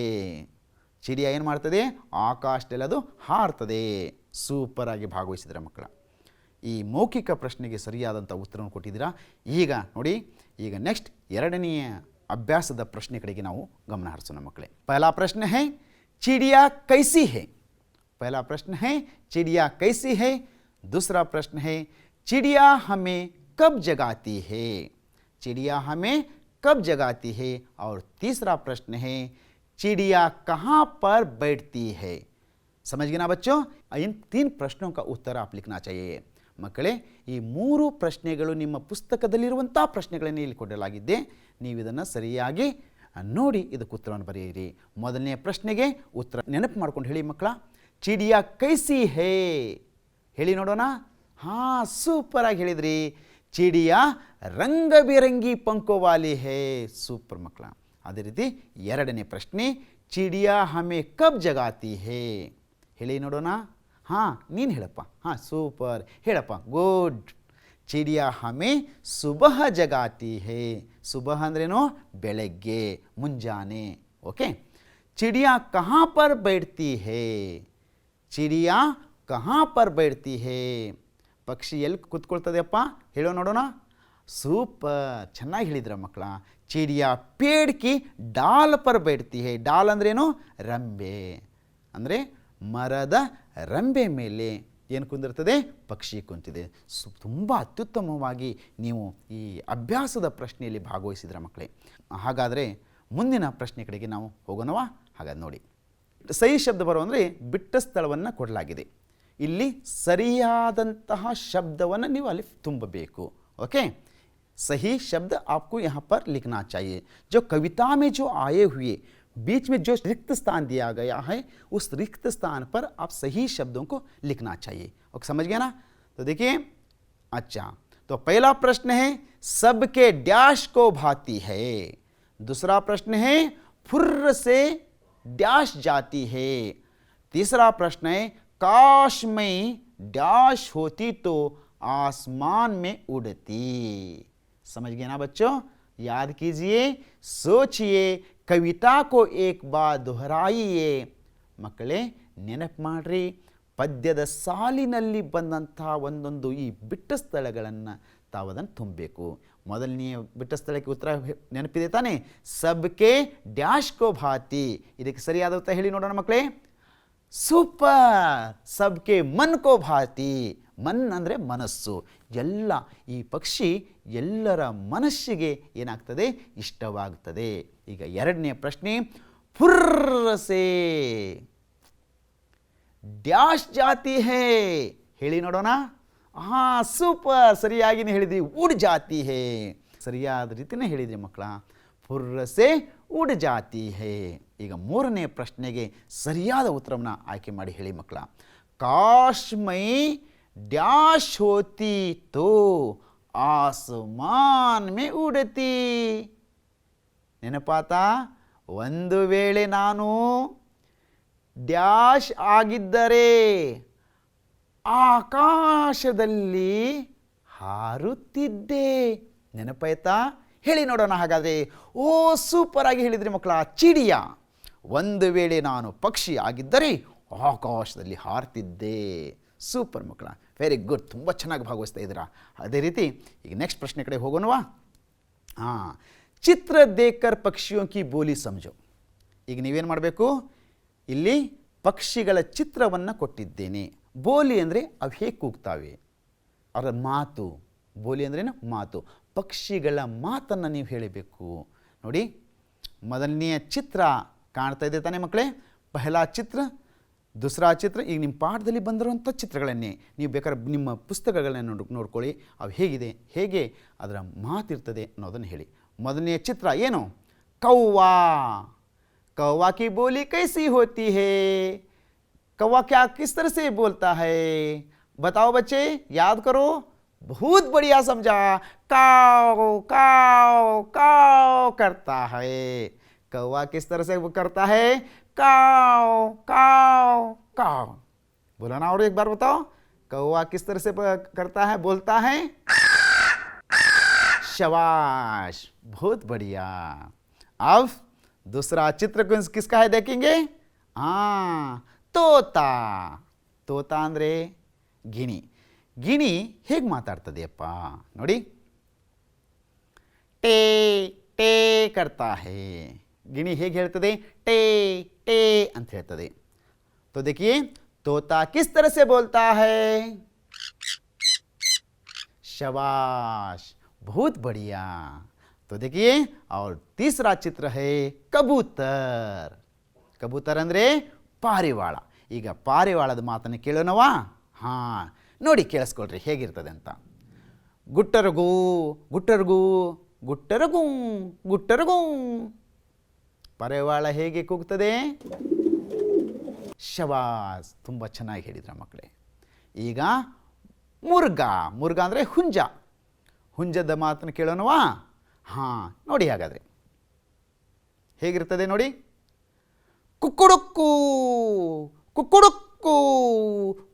ಚಿಡಿಯಾ ಏನು ಮಾಡ್ತದೆ, ಆಕಾಶದಲ್ಲಿ ಅದು ಹಾರ್ತದೆ. ಸೂಪರ್ ಆಗಿ ಭಾಗವಹಿಸಿದ್ರೆ ಮಕ್ಕಳ. ಈ ಮೌಖಿಕ ಪ್ರಶ್ನೆಗೆ ಸರಿಯಾದಂಥ ಉತ್ತರವನ್ನು ಕೊಟ್ಟಿದ್ದೀರಾ. ಈಗ ನೋಡಿ, ಈಗ ನೆಕ್ಸ್ಟ್ ಎರಡನೆಯ ಅಭ್ಯಾಸದ ಪ್ರಶ್ನೆ ಕಡೆಗೆ ನಾವು ಗಮನ ಹರಿಸೋಣ ಮಕ್ಕಳೇ. ಪಹಲಾ ಪ್ರಶ್ನೆ ಹೈ ಚಿಡಿಯಾ ಕೈಸಿ ಹೈ. पहला प्रश्न है चिड़िया कैसी है. दूसरा प्रश्न है चिड़िया हमें कब जगाती है. चिड़िया हमें कब जगाती है. और तीसरा प्रश्न है चिड़िया कहाँ पर बैठती है. समझ गए ना बच्चों. इन 3 प्रश्नों का उत्तर आप लिखना चाहिए. ಮಕ್ಕಳೇ, ಈ 3 ಪ್ರಶ್ನೆಗಳು ನಿಮ್ಮ ಪುಸ್ತಕದಲ್ಲಿರುವಂಥ ಪ್ರಶ್ನೆಗಳನ್ನೇ ಇಲ್ಲಿ ಕೊಡಲಾಗಿದ್ದೆ. ನೀವು ಇದನ್ನು ಸರಿಯಾಗಿ ನೋಡಿ ಇದಕ್ಕೆ ಉತ್ತರವನ್ನು ಬರೆಯಿರಿ. ಮೊದಲನೇ ಪ್ರಶ್ನೆಗೆ ಉತ್ತರ ನೆನಪು ಮಾಡ್ಕೊಂಡು ಹೇಳಿ ಮಕ್ಕಳ. ಚಿಡಿಯಾ ಕೈಸಿ ಹೇ ಹೇಳಿ ನೋಡೋಣ. ಹಾಂ, ಸೂಪರಾಗಿ ಹೇಳಿದ್ರಿ. ಚಿಡಿಯಾ ರಂಗ ಬಿರಂಗಿ ಪಂಕೋವಾಲಿ ಹೇ. ಸೂಪರ್ ಮಕ್ಕಳ. ಅದೇ ರೀತಿ ಎರಡನೇ ಪ್ರಶ್ನೆ ಚಿಡಿಯಾ ಹಮೆ ಕಬ್ ಜಗಾತಿ ಹೇ ಹೇಳಿ ನೋಡೋಣ. ಹಾಂ, ನೀನು ಹೇಳಪ್ಪ. ಹಾಂ, ಸೂಪರ್ ಹೇಳಪ್ಪ, ಗುಡ್. ಚಿಡಿಯಾ ಹಮೆ ಸುಬಹ ಜಗಾತಿ ಹೇ. ಸುಬಹ ಅಂದ್ರೇನು, ಬೆಳಗ್ಗೆ, ಮುಂಜಾನೆ. ಓಕೆ. ಚಿಡಿಯಾ ಕಹಾ ಪರ್ बैठती है. ಚಿಡಿಯಾ ಕಹಾ ಪರ್ बैठती है. ಪಕ್ಷಿ ಎಲ್ಲಿ ಕೂತ್ಕೊಳ್ತದೆಯಪ್ಪ ಹೇಳೋ ನೋಡೋಣ. ಸೂಪರ್, ಚೆನ್ನಾಗಿ ಹೇಳಿದ್ರ ಮಕ್ಕಳ. ಚಿಡಿಯಾ ಪೇಡ್ ಕಿ ಡಾಲ್ ಪರ್ बैठती है. ಡಾಲ್ ಅಂದ್ರೇನು, ರಂಬೆ. ಅಂದರೆ ಮರದ ರಂಬೆ ಮೇಲೆ ಏನು ಕುಂದಿರ್ತದೆ, ಪಕ್ಷಿ ಕುಂತಿದೆ. ತುಂಬ ಅತ್ಯುತ್ತಮವಾಗಿ ನೀವು ಈ ಅಭ್ಯಾಸದ ಪ್ರಶ್ನೆಯಲ್ಲಿ ಭಾಗವಹಿಸಿದ್ರ ಮಕ್ಕಳೇ. ಹಾಗಾದರೆ ಮುಂದಿನ ಪ್ರಶ್ನೆ ಕಡೆಗೆ ನಾವು ಹೋಗೋಣವಾ. ಹಾಗಾದ್ರೆ ನೋಡಿ, ಸಹಿ ಶಬ್ದ ಬರೋ ಅಂದರೆ ಬಿಟ್ಟ ಸ್ಥಳವನ್ನು ಕೊಡಲಾಗಿದೆ. ಇಲ್ಲಿ ಸರಿಯಾದಂತಹ ಶಬ್ದವನ್ನು ನೀವು ಅಲ್ಲಿ ತುಂಬಬೇಕು. ಓಕೆ. सही शब्द आपको यहाँ पर लिखना चाहिए. जो कविता में जो आए हुए बीच में जो रिक्त स्थान दिया गया है, उस रिक्त स्थान पर आप सही शब्दों को लिखना चाहिए. ओके, समझ गया ना. तो देखिए, अच्छा, तो पहला प्रश्न है सबके डैश को भाती है. दूसरा प्रश्न है फुर्र से डैश जाती है. तीसरा प्रश्न है काश में डैश होती तो आसमान में उड़ती. समझ गए ना बच्चों. याद कीजिए, सोचिए, कविता को एक बार दोहराइए. ಮಕ್ಕಳೇ, ನೆನಪು ಮಾಡ್ರಿ. ಪದ್ಯದ ಸಾಲಿನಲ್ಲಿ ಬಂದಂಥ ಒಂದೊಂದು ಈ ಬಿಟ್ಟ ಸ್ಥಳಗಳನ್ನು ತಾವು ಅದನ್ನು ತುಂಬಬೇಕು. ಮೊದಲನೆಯ ಬಿಟ್ಟ ಸ್ಥಳಕ್ಕೆ ಉತ್ತರ ನೆನಪಿದೆ ತಾನೇ, ಸಬ್ಕೆ ಡ್ಯಾಶ್ ಕೋ ಭಾತಿ. ಇದಕ್ಕೆ ಸರಿಯಾದ ಉತ್ತರ ಹೇಳಿ ನೋಡೋಣ ಮಕ್ಕಳೇ. ಸೂಪರ್. ಸಬ್ಕೆ ಮನ್ ಕೋ ಭಾತಿ. ಮನ್ ಅಂದರೆ ಮನಸ್ಸು. ಎಲ್ಲ ಈ ಪಕ್ಷಿ ಎಲ್ಲರ ಮನಸ್ಸಿಗೆ ಏನಾಗ್ತದೆ, ಇಷ್ಟವಾಗ್ತದೆ. ಈಗ ಎರಡನೇ ಪ್ರಶ್ನೆ ಫುರ್ರಸೆ ಡ್ಯಾಶ್ ಜಾತಿ ಹೇ ಹೇಳಿ ನೋಡೋಣ. ಹಾಂ, ಸೂಪರ್, ಸರಿಯಾಗಿನೇ ಹೇಳಿದ್ರಿ. ಉಡ್ ಜಾತಿ ಹೇ. ಸರಿಯಾದ ರೀತಿಯೇ ಹೇಳಿದ್ರಿ ಮಕ್ಕಳ. ಫುರ್ರಸೆ ಉಡ್ ಜಾತಿ ಹೇ. ಈಗ ಮೂರನೇ ಪ್ರಶ್ನೆಗೆ ಸರಿಯಾದ ಉತ್ತರವನ್ನು ಆಯ್ಕೆ ಮಾಡಿ ಹೇಳಿ ಮಕ್ಕಳ. ಕಾಶ್ ಮೈ ಡ್ಯಾಶ್ ಹೋತಿ ತೋ ಆಸಮಾನ್ ಮೇ ಉಡತಿ. ನೆನಪಾತಾ? ಒಂದು ವೇಳೆ ನಾನು ಡ್ಯಾಶ್ ಆಗಿದ್ದರೆ ಆಕಾಶದಲ್ಲಿ ಹಾರುತ್ತಿದ್ದೆ. ನೆನಪಾಯ್ತಾ? ಹೇಳಿ ನೋಡೋಣ ಹಾಗಾದರೆ. ಓ, ಸೂಪರ್ ಆಗಿ ಹೇಳಿದ್ರಿ ಮಕ್ಕಳ. ಚಿಡಿಯಾ, ಒಂದು ವೇಳೆ ನಾನು ಪಕ್ಷಿ ಆಗಿದ್ದರೆ ಆಕಾಶದಲ್ಲಿ ಹಾರ್ತಿದ್ದೆ. ಸೂಪರ್ ಮಕ್ಕಳ, ವೆರಿ ಗುಡ್. ತುಂಬ ಚೆನ್ನಾಗಿ ಭಾಗವಹಿಸ್ತಾ ಇದ್ದೀರಾ. ಅದೇ ರೀತಿ ಈಗ ನೆಕ್ಸ್ಟ್ ಪ್ರಶ್ನೆ ಕಡೆ ಹೋಗೋಣವಾ. ಹಾಂ, ಚಿತ್ರ ದೇಕರ್ ಪಕ್ಷಿಯೋ ಕಿ ಬೋಲಿ ಸಮझो. ಈಗ ನೀವೇನು ಮಾಡಬೇಕು, ಇಲ್ಲಿ ಪಕ್ಷಿಗಳ ಚಿತ್ರವನ್ನು ಕೊಟ್ಟಿದ್ದೇನೆ. ಬೋಲಿ ಅಂದರೆ ಅವು ಹೇಗೆ ಕೂಗ್ತಾವೆ, ಅವರ ಮಾತು. ಬೋಲಿ ಅಂದ್ರೇನು, ಮಾತು. ಪಕ್ಷಿಗಳ ಮಾತನ್ನು ನೀವು ಹೇಳಬೇಕು. ನೋಡಿ, ಮೊದಲನೆಯ ಚಿತ್ರ ಕಾಣ್ತಾ ಇದೆ ತಾನೇ ಮಕ್ಕಳೇ. ಪಹಲಾ ಚಿತ್ರ, ದೂಸರಾ ಚಿತ್ರ. ಈಗ ನಿಮ್ಮ ಪಾಠದಲ್ಲಿ ಬಂದಿರುವಂಥ ಚಿತ್ರಗಳನ್ನೇ ನೀವು ಬೇಕಾದ್ರೆ ನಿಮ್ಮ ಪುಸ್ತಕಗಳನ್ನ ನೋಡ್ಕೊಳ್ಳಿ. ಅವು ಹೇಗಿದೆ, ಹೇಗೆ ಅದರ ಮಾತಿರ್ತದೆ ಅನ್ನೋದನ್ನು ಹೇಳಿ. ಮೊದಲನೆಯ ಚಿತ್ರ ಏನು, ಕೌವಾ. कौवा की बोली कैसी होती है. कौवा क्या किस तरह से बोलता है, बताओ बच्चे, याद करो. बहुत बढ़िया समझा. काओ काओ काओ करता है. कौवा किस तरह से करता है, काओ काओ काओ. बोलो ना, और एक बार बताओ. कौवा किस तरह से करता है, बोलता है. शाबाश, बहुत बढ़िया। अब दूसरा चित्र किसका है देखेंगे। हाँ, तोता। ತೋತ ಅಂದರೆ ಗಿಣಿ. ಗಿಣಿ ಹೇಗೆ ಮಾತಾಡ್ತದೆಯಪ್ಪ ನೋಡಿ. ಟೇ ಟೇ ಕರ್ತಾ ಹೇ. ಗಿಣಿ ಹೇಗೆ ಹೇಳ್ತದೆ, ಟೇ ಟೇ ಅಂತ ಹೇಳ್ತದೆ. तो देखिए तोता किस तरह से बोलता है। शाबाश, बहुत बढ़िया। तो देखिए और तीसरा चित्र है कबूतर. कबूतर ಅಂದರೆ ಪಾರಿವಾಳ. ಈಗ ಪಾರಿವಾಳದ ಮಾತನ್ನು ಕೇಳೋಣವಾ. ಹಾಂ, ನೋಡಿ ಕೇಳಿಸ್ಕೊಳ್ರಿ ಹೇಗಿರ್ತದೆ ಅಂತ. ಗುಟ್ಟರಗು ಗುಟ್ಟರಗು ಗುಟ್ಟರಗು ಗುಟ್ಟರಗು. ಪಾರಿವಾಳ ಹೇಗೆ ಕೂಗ್ತದೆ. ಶಬಾಸ್, ತುಂಬ ಚೆನ್ನಾಗಿ ಹೇಳಿದ್ರ ಮಕ್ಕಳೇ. ಈಗ ಮುರ್ಗ. ಮುರ್ಗ ಅಂದರೆ ಹುಂಜ. ಹುಂಜದ ಮಾತನ್ನು ಕೇಳೋಣವಾ. ಹಾಂ, ನೋಡಿ ಹಾಗಾದರೆ ಹೇಗಿರ್ತದೆ ನೋಡಿ. ಕುಕ್ಕುಡುಕ್ಕು ಕುಕ್ಕುಡುಕ್ಕು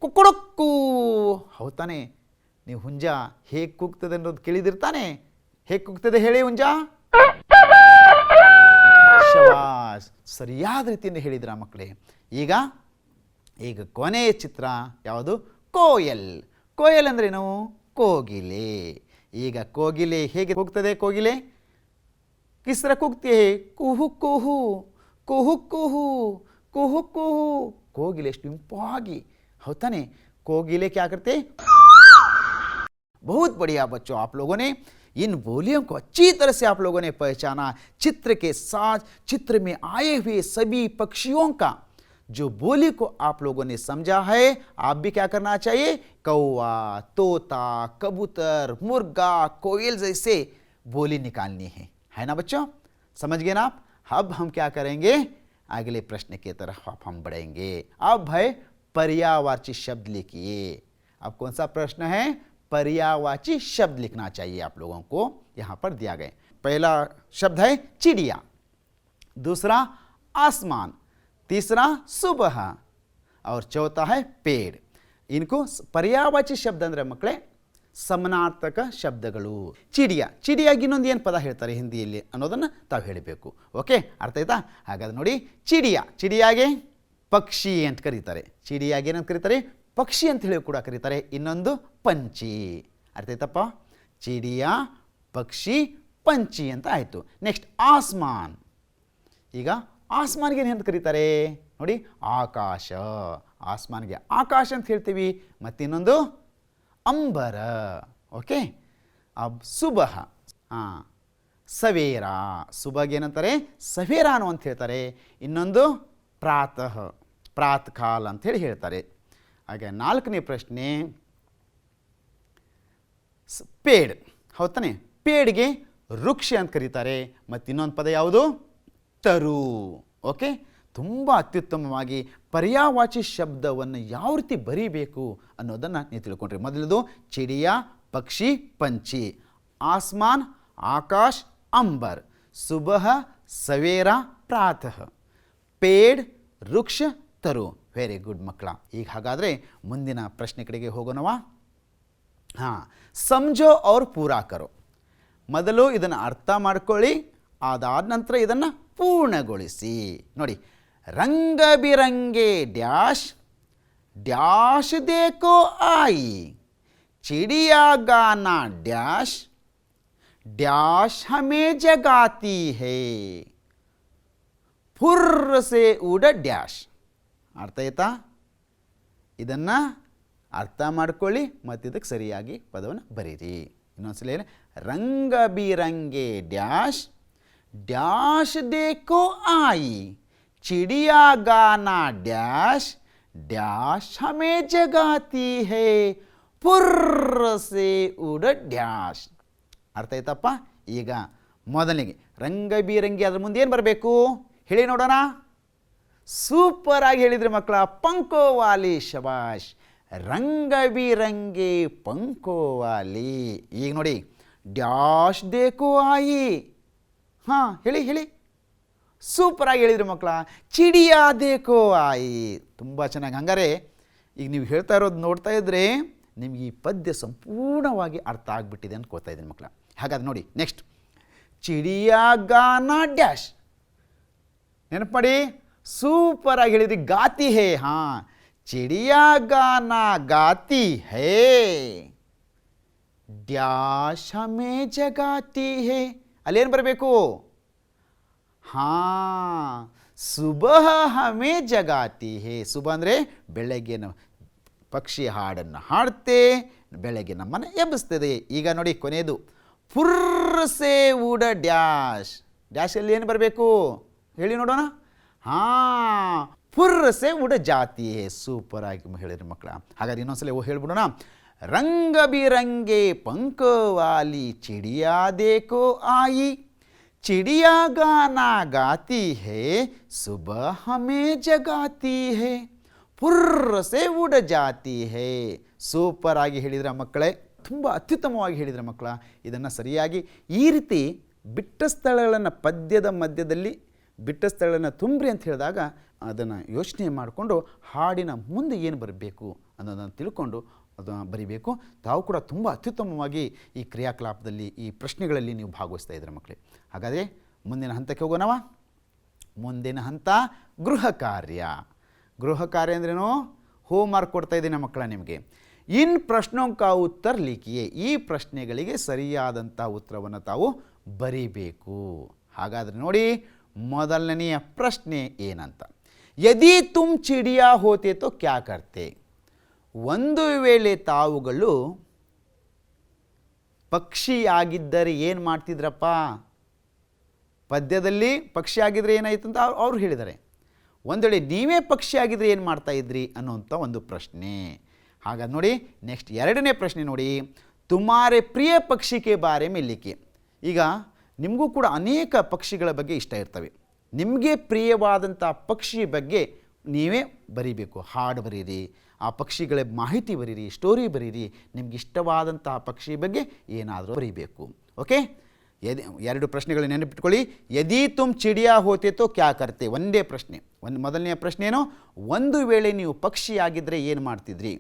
ಕುಕ್ಕುಡುಕ್ಕು. ಹೌದು ತಾನೆ. ನೀವು ಹುಂಜ ಹೇಗೆ ಕೂಗ್ತದೆ ಅನ್ನೋದು ಕೇಳಿದಿರ್ತಾನೆ. ಹೇಗೆ ಕೂಗ್ತದೆ ಹೇಳಿ ಹುಂಜ. ಶಬಾಸ್, ಸರಿಯಾದ ರೀತಿಯಿಂದ ಹೇಳಿದ್ರ ಮಕ್ಕಳೇ. ಈಗ ಈಗ ಕೊನೆಯ ಚಿತ್ರ ಯಾವುದು, ಕೋಯಲ್. ಕೋಯಲ್ ಅಂದ್ರೇನು, ಕೋಗಿಲೆ. ಈಗ ಕೋಗಿಲೆ ಹೇಗೆ ಕೂಗ್ತದೆ. ಕೋಗಿಲೆ किस तरह ಕೂಗ್ತಿ है, ಕುಹು ಕುಹು ಕುಹು ಕುಹು ಕುಹು ಕುಹು. ಕೋಗಿಲೆ ಎಷ್ಟು ಇಂಪಾಗಿ, होता कोगिले क्या करते। बहुत बढ़िया बच्चों, आप लोगों ने इन बोलियों को अच्छी तरह से आप लोगों ने पहचाना। चित्र के साथ चित्र में आए हुए सभी पक्षियों का जो बोली को आप लोगों ने समझा है, आप भी क्या करना चाहिए, कौवा, तोता, कबूतर, मुर्गा, कोयल जैसे बोली निकालनी है ना बच्चों। समझ गए ना आप। अब हम क्या करेंगे, अगले प्रश्न की तरफ आप हम बढ़ेंगे। अब है पर्यायवाची शब्द लिखिए। अब कौन सा प्रश्न है, पर्यायवाची शब्द लिखना चाहिए आप लोगों को। यहाँ पर दिया गया पहला शब्द है चिड़िया, दूसरा आसमान, तीसरा सुबह और चौथा है पेड़। इनको पर्यायवाची शब्द ಅಂದ್ರೆ ಮಕ್ಕಳೇ ಸಮನಾರ್ಥಕ ಶಬ್ದಗಳು. ಚಿಡಿಯ, ಚಿಡಿಯಾಗಿ ಇನ್ನೊಂದು ಏನು ಪದ ಹೇಳ್ತಾರೆ ಹಿಂದಿಯಲ್ಲಿ ಅನ್ನೋದನ್ನು ತಾವು ಹೇಳಬೇಕು. ಓಕೆ, ಅರ್ಥ ಆಯ್ತಾ. ಹಾಗಾದ್ರೆ ನೋಡಿ, ಚಿಡಿಯ, ಚಿಡಿಯಾಗೆ ಪಕ್ಷಿ ಅಂತ ಕರೀತಾರೆ. ಚಿಡಿಯಾಗಿ ಏನಂತ ಕರೀತಾರೆ, ಪಕ್ಷಿ ಅಂತ ಹೇಳಿ ಕೂಡ ಕರೀತಾರೆ. ಇನ್ನೊಂದು ಪಂಚಿ. ಅರ್ಥ ಆಯ್ತಪ್ಪ. ಚಿಡಿಯ, ಪಕ್ಷಿ, ಪಂಚಿ ಅಂತ ಆಯಿತು. ನೆಕ್ಸ್ಟ್ ಆಸ್ಮಾನ್. ಈಗ ಆಸ್ಮಾನ್ಗೆ ಏನು ಅಂತ ಕರೀತಾರೆ ನೋಡಿ, ಆಕಾಶ. ಆಸ್ಮಾನ್ಗೆ ಆಕಾಶ ಅಂತ ಹೇಳ್ತೀವಿ. ಮತ್ತಿನ್ನೊಂದು ಅಂಬರ. ಓಕೆ. अब सुबह, ಹಾಂ, ಸವೇರ. ಸುಬಗೆ ಏನಂತಾರೆ, ಸವೇರಾನು ಅಂತ ಹೇಳ್ತಾರೆ. ಇನ್ನೊಂದು ಪ್ರಾತಃ, ಪ್ರಾತಃಕಾಲ ಅಂಥೇಳಿ ಹೇಳ್ತಾರೆ. ಹಾಗೆ ನಾಲ್ಕನೇ ಪ್ರಶ್ನೆ ಪೇಡ್. ಹೌದಾನೆ, ಪೇಡ್ಗೆ ವೃಕ್ಷ ಅಂತ ಕರೀತಾರೆ. ಮತ್ತು ಇನ್ನೊಂದು ಪದ ಯಾವುದು, ತರು. ಓಕೆ, ತುಂಬ ಅತ್ಯುತ್ತಮವಾಗಿ ಪರ್ಯಾಯವಾಚಿ ಶಬ್ದವನ್ನು ಯಾವ ರೀತಿ ಬರೀಬೇಕು ಅನ್ನೋದನ್ನು ನೀವು ತಿಳ್ಕೊಂಡ್ರಿ. ಮೊದಲದು ಚಿಡಿಯ, ಪಕ್ಷಿ, ಪಂಚಿ, ಆಸ್ಮಾನ್, ಆಕಾಶ್, ಅಂಬರ್, ಸುಬಹ, ಸವೇರ, ಪ್ರಾತಃ, ಪೇಡ್, ವೃಕ್ಷ, ತರು. ವೆರಿ ಗುಡ್ ಮಕ್ಕಳ. ಈಗ ಹಾಗಾದರೆ ಮುಂದಿನ ಪ್ರಶ್ನೆ ಕಡೆಗೆ ಹೋಗೋಣವಾ. ಹಾಂ, ಸಮझो और पूरा करो. ಮೊದಲು ಇದನ್ನು ಅರ್ಥ ಮಾಡ್ಕೊಳ್ಳಿ, ಅದಾದ ನಂತರ ಇದನ್ನು ಪೂರ್ಣಗೊಳಿಸಿ. ನೋಡಿ, रंग बिरंगे डैश डैश देखो आई, चिड़िया गाना डैश डैश हमें जगाती है, फुर्र से उड़ डैश. ಅರ್ಥ ಆಯ್ತಾ. ಇದನ್ನು ಅರ್ಥ ಮಾಡ್ಕೊಳ್ಳಿ ಮತ್ತು ಇದಕ್ಕೆ ಸರಿಯಾಗಿ ಪದವನ್ನು ಬರೀರಿ. ಇನ್ನೊಂದ್ಸಲ ಏನು, ರಂಗ ಬಿರಂಗೆ ಡ್ಯಾಶ್ ಡ್ಯಾಶ್ ದೇಖೋ ಆಯಿ, चिड़िया गाना डैश डैश हमें जगाती है, फुर्र से उड़ डैश. ಅರ್ಥ ಆಯ್ತಪ್ಪ. ಈಗ ಮೊದಲಿಗೆ ರಂಗ ಬಿರಂಗಿ, ಅದ್ರ ಮುಂದೆ ಏನು ಬರಬೇಕು ಹೇಳಿ ನೋಡೋಣ. ಸೂಪರ್ ಆಗಿ ಹೇಳಿದ್ರಿ ಮಕ್ಕಳ, ಪಂಕೋವಾಲಿ. ಶಬಾಷ್, ರಂಗ ಬಿರಂಗಿ ಪಂಕೋವಾಲಿ. ಈಗ ನೋಡಿ, ಡ್ಯಾಶ್ ದೇಖೋ ಆಯಿ. ಹಾಂ, ಹೇಳಿ ಹೇಳಿ. ಸೂಪರಾಗಿ ಹೇಳಿದ್ರಿ ಮಕ್ಕಳ. ಚಿಡಿಯಾ ದೇಖೋ ಆಯಿ. ತುಂಬ ಚೆನ್ನಾಗಿ. ಹಂಗಾರೆ ಈಗ ನೀವು ಹೇಳ್ತಾ ಇರೋದು ನೋಡ್ತಾ ಇದ್ದರೆ ನಿಮಗೆ ಈ ಪದ್ಯ ಸಂಪೂರ್ಣವಾಗಿ ಅರ್ಥ ಆಗಿಬಿಟ್ಟಿದೆ ಅನ್ಕೋತಾ ಇದ್ದೀನಿ ಮಕ್ಕಳ. ಹಾಗಾದ್ರೆ ನೋಡಿ ನೆಕ್ಸ್ಟ್, ಚಿಡಿಯಾ ಗಾನ ಡ್ಯಾಶ್. ನೆನಪಡಿ, ಸೂಪರಾಗಿ ಹೇಳಿದ್ರಿ, ಗಾತಿ ಹೇ. ಹಾಂ, ಚಿಡಿಯಾ ಗಾನ ಗಾತಿ ಹೇ, ಡ್ಯಾಶ್ ಹಮೇ ಜಗಾತಿ ಹೇ. ಅಲ್ಲೇನು ಬರಬೇಕು? ಹಾಂ, ಸುಬಹ ಹಮೇ ಜಗಾತಿ ಹೇ. ಸುಬ ಅಂದರೆ ಬೆಳಗ್ಗೆ ಪಕ್ಷಿ ಹಾಡನ್ನು ಹಾಡುತ್ತೆ, ಬೆಳಗ್ಗೆ ನಮ್ಮನ್ನು ಎಬ್ಬಿಸ್ತದೆ. ಈಗ ನೋಡಿ ಕೊನೆಯದು, ಫುರ್ಸೆ ಉಡ ಡ್ಯಾಶ್. ಡ್ಯಾಶಲ್ಲಿ ಏನು ಬರಬೇಕು ಹೇಳಿ ನೋಡೋಣ. ಹಾಂ, ಫುರ್ಸೆ ಉಡ ಜಾತಿ ಹೇ. ಸೂಪರಾಗಿ ಹೇಳಿದ್ರಿ ಮಕ್ಕಳ. ಹಾಗಾದ್ರೆ ಇನ್ನೊಂದ್ಸಲ ಹೇಳ್ಬಿಡೋಣ. ರಂಗ ಬಿರಂಗೆ ಪಂಕವಾಲಿ ಚಿಡಿಯಾ ದೇಕೋ ಆಯಿ, ಚಿಡಿಯಾ ಗಾನಾ ಗಾತಿ ಹೇ, ಸುಬಹ ಹಮೇ ಜಗಾತಿ ಹೇ, ಫುರ್ಸೆ ಉಡ ಜಾತಿ ಹೇ. ಸೂಪರಾಗಿ ಹೇಳಿದ್ರ ಮಕ್ಕಳೇ, ತುಂಬ ಅತ್ಯುತ್ತಮವಾಗಿ ಹೇಳಿದ್ರ ಮಕ್ಕಳ. ಇದನ್ನು ಸರಿಯಾಗಿ ಈ ರೀತಿ ಬಿಟ್ಟ ಸ್ಥಳಗಳನ್ನು ಪದ್ಯದ ಮಧ್ಯದಲ್ಲಿ ಬಿಟ್ಟ ಸ್ಥಳಗಳನ್ನು ತುಂಬ್ರಿ ಅಂತ ಹೇಳಿದಾಗ ಅದನ್ನು ಯೋಚನೆ ಮಾಡಿಕೊಂಡು ಹಾಡಿನ ಮುಂದೆ ಏನು ಬರಬೇಕು ಅನ್ನೋದನ್ನು ತಿಳ್ಕೊಂಡು ಅದನ್ನು ಬರಿಬೇಕು. ತಾವು ಕೂಡ ತುಂಬ ಅತ್ಯುತ್ತಮವಾಗಿ ಈ ಕ್ರಿಯಾಕಲಾಪದಲ್ಲಿ ಈ ಪ್ರಶ್ನೆಗಳಲ್ಲಿ ನೀವು ಭಾಗವಹಿಸ್ತಾ ಇದ್ದೀರ ಮಕ್ಕಳೇ. ಹಾಗಾದರೆ ಮುಂದಿನ ಹಂತಕ್ಕೆ ಹೋಗೋಣವ. ಮುಂದಿನ ಹಂತ ಗೃಹ ಕಾರ್ಯ. ಗೃಹ ಕಾರ್ಯ ಅಂದ್ರೇನು? ಹೋಮ್ವರ್ಕ್ ಕೊಡ್ತಾ ಇದ್ದೀನಿ ಮಕ್ಕಳ ನಿಮಗೆ. ಇನ್ ಪ್ರಶ್ನೋಂ ಕಾ ಉತ್ತರ ಲಿಖಿಯೇ. ಈ ಪ್ರಶ್ನೆಗಳಿಗೆ ಸರಿಯಾದಂಥ ಉತ್ತರವನ್ನು ತಾವು ಬರೀಬೇಕು. ಹಾಗಾದರೆ ನೋಡಿ, ಮೊದಲನೆಯ ಪ್ರಶ್ನೆ ಏನಂತ, ಯದಿ ತುಮ್ ಚಿಡಿಯಾ ಹೋತೆ ತೋ ಕ್ಯಾ ಕರ್ತೆ. ಒಂದು ವೇಳೆ ತಾವುಗಳು ಪಕ್ಷಿಯಾಗಿದ್ದರೆ ಏನು ಮಾಡ್ತಿದ್ರಪ್ಪ? ಪದ್ಯದಲ್ಲಿ ಪಕ್ಷಿ ಆಗಿದ್ರೆ ಏನಾಯಿತು ಅಂತ ಅವ್ರು ಹೇಳಿದ್ದಾರೆ. ಒಂದು ವೇಳೆ ನೀವೇ ಪಕ್ಷಿಯಾಗಿದ್ದರೆ ಏನು ಮಾಡ್ತಾ ಇದ್ರಿ ಅನ್ನುವಂಥ ಒಂದು ಪ್ರಶ್ನೆ. ಹಾಗಾದ್ರೆ ನೋಡಿ ನೆಕ್ಸ್ಟ್ ಎರಡನೇ ಪ್ರಶ್ನೆ ನೋಡಿ, ತುಮಾರೆ ಪ್ರಿಯ ಪಕ್ಷಿಗೆ ಬಾರೆ ಮೇ ಲಿಖಿ. ಈಗ ನಿಮಗೂ ಕೂಡ ಅನೇಕ ಪಕ್ಷಿಗಳ ಬಗ್ಗೆ ಇಷ್ಟ ಇರ್ತವೆ. ನಿಮಗೆ ಪ್ರಿಯವಾದಂಥ ಪಕ್ಷಿ ಬಗ್ಗೆ ನೀವೇ ಬರೀಬೇಕು. ಹಾಡು ಬರೀರಿ, ಆ ಪಕ್ಷಿಗಳ ಮಾಹಿತಿ ಬರೀರಿ, ಸ್ಟೋರಿ ಬರೀರಿ. ನಿಮ್ಗೆ ಇಷ್ಟವಾದಂತಹ ಪಕ್ಷಿ ಬಗ್ಗೆ ಏನಾದರೂ ಬರೀಬೇಕು. ಓಕೆ, ಎರಡು ಪ್ರಶ್ನೆಗಳು ನೆನಪಿಟ್ಕೊಳ್ಳಿ. ಯದಿ ತುಮ್ ಚಿಡಿಯಾ ಹೋತೆ ತೋ ಕ್ಯಾ ಕರ್ತೆ. ಒಂದೇ ಪ್ರಶ್ನೆ. ಮೊದಲನೆಯ ಪ್ರಶ್ನೆ ಏನು? ಒಂದು ವೇಳೆ ನೀವು ಪಕ್ಷಿಯಾಗಿದ್ದರೆ ಏನು ಮಾಡ್ತಿದ್ರಿ.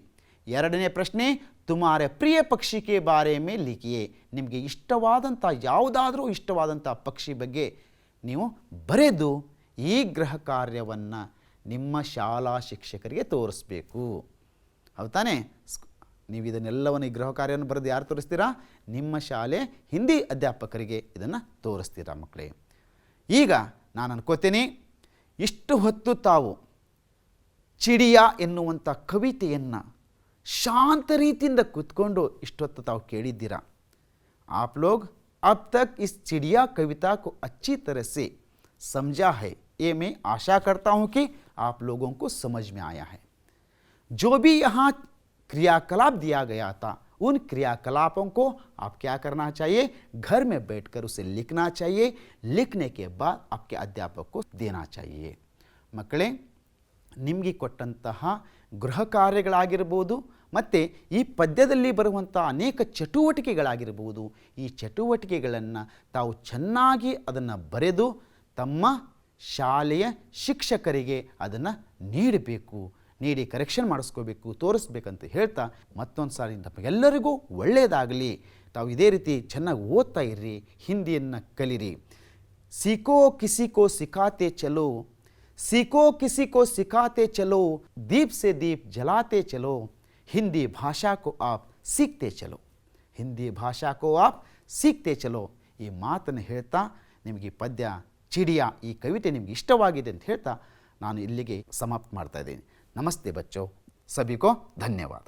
ಎರಡನೇ ಪ್ರಶ್ನೆ, ತುಮಾರೆ ಪ್ರಿಯ ಪಕ್ಷಿಗೆ ಬಾರೆ ಮೇ ಲಿಖಿಯೇ. ನಿಮಗೆ ಇಷ್ಟವಾದಂಥ ಯಾವುದಾದ್ರೂ ಇಷ್ಟವಾದಂಥ ಪಕ್ಷಿ ಬಗ್ಗೆ ನೀವು ಬರೆದು ಈ ಗೃಹ ಕಾರ್ಯವನ್ನು ನಿಮ್ಮ ಶಾಲಾ ಶಿಕ್ಷಕರಿಗೆ ತೋರಿಸ್ಬೇಕು. ಹೌದು ತಾನೇ? ನೀವು ಇದನ್ನೆಲ್ಲವನ್ನು ಈ ಗೃಹ ಕಾರ್ಯವನ್ನು ಬರೆದು ಯಾರು ತೋರಿಸ್ತೀರಾ? ನಿಮ್ಮ ಶಾಲೆ ಹಿಂದಿ ಅಧ್ಯಾಪಕರಿಗೆ ಇದನ್ನು ತೋರಿಸ್ತೀರಾ ಮಕ್ಕಳೇ. ಈಗ ನಾನು ಅನ್ಕೋತೀನಿ, ಇಷ್ಟು ಹೊತ್ತು ತಾವು ಚಿಡಿಯಾ ಎನ್ನುವಂಥ ಕವಿತೆಯನ್ನು ಶಾಂತ ರೀತಿಯಿಂದ ಕೂತ್ಕೊಂಡು ಇಷ್ಟೊತ್ತು ತಾವು ಕೇಳಿದ್ದೀರಾ. आप लोग अब तक इस चिड़िया कविता को अच्छी तरह से समझा है, ये मैं आशा करता हूँ कि आप लोगों को समझ में आया है. जो भी यहाँ क्रियाकलाप दिया गया था, उन क्रियाकलापों को आप क्या करना चाहिए? घर में बैठकर उसे लिखना चाहिए. लिखने के बाद आपके अध्यापक को देना चाहिए. ಮಕ್ಕಳೇ, ನಿಮಗೆ ಕೊಟ್ಟಂತಹ ಗೃಹ ಕಾರ್ಯಗಳಾಗಿರ್ಬೋದು ಮತ್ತು ಈ ಪದ್ಯದಲ್ಲಿ ಬರುವಂಥ ಅನೇಕ ಚಟುವಟಿಕೆಗಳಾಗಿರ್ಬೋದು, ಈ ಚಟುವಟಿಕೆಗಳನ್ನು ತಾವು ಚೆನ್ನಾಗಿ ಅದನ್ನು ಬರೆದು ತಮ್ಮ ಶಾಲೆಯ ಶಿಕ್ಷಕರಿಗೆ ಅದನ್ನು ನೀಡಬೇಕು. ನೀಡಿ ಕರೆಕ್ಷನ್ ಮಾಡಿಸ್ಕೋಬೇಕು, ತೋರಿಸ್ಬೇಕಂತ ಹೇಳ್ತಾ ಮತ್ತೊಂದು ಸಾರಿ ನಮಗೆಲ್ಲರಿಗೂ ಒಳ್ಳೆಯದಾಗಲಿ. ತಾವು ಇದೇ ರೀತಿ ಚೆನ್ನಾಗಿ ಓದ್ತಾ ಇರ್ರಿ, ಹಿಂದಿಯನ್ನು ಕಲಿರಿ. सीखो किसी को सिखाते चलो, सीखो किसी को सिखाते चलो, दीप से दीप जलाते चलो, हिंदी भाषा को आप सीखते चलो, हिंदी भाषा को आप सीखते चलो. ಈ ಮಾತನ್ನು ಹೇಳ್ತಾ ನಿಮಗೆ ಪದ್ಯ ಚಿಡಿಯಾ ಈ ಕವಿತೆ ನಿಮಗೆ ಇಷ್ಟವಾಗಿದೆ ಅಂತ ಹೇಳ್ತಾ ನಾನು ಇಲ್ಲಿಗೆ ಸಮಾಪ್ತ ಮಾಡ್ತಾ ಇದ್ದೀನಿ. ನಮಸ್ತೆ ಬಚ್ಚೋ, ಸಭಿ ಕೋ ಧನ್ಯವಾದ.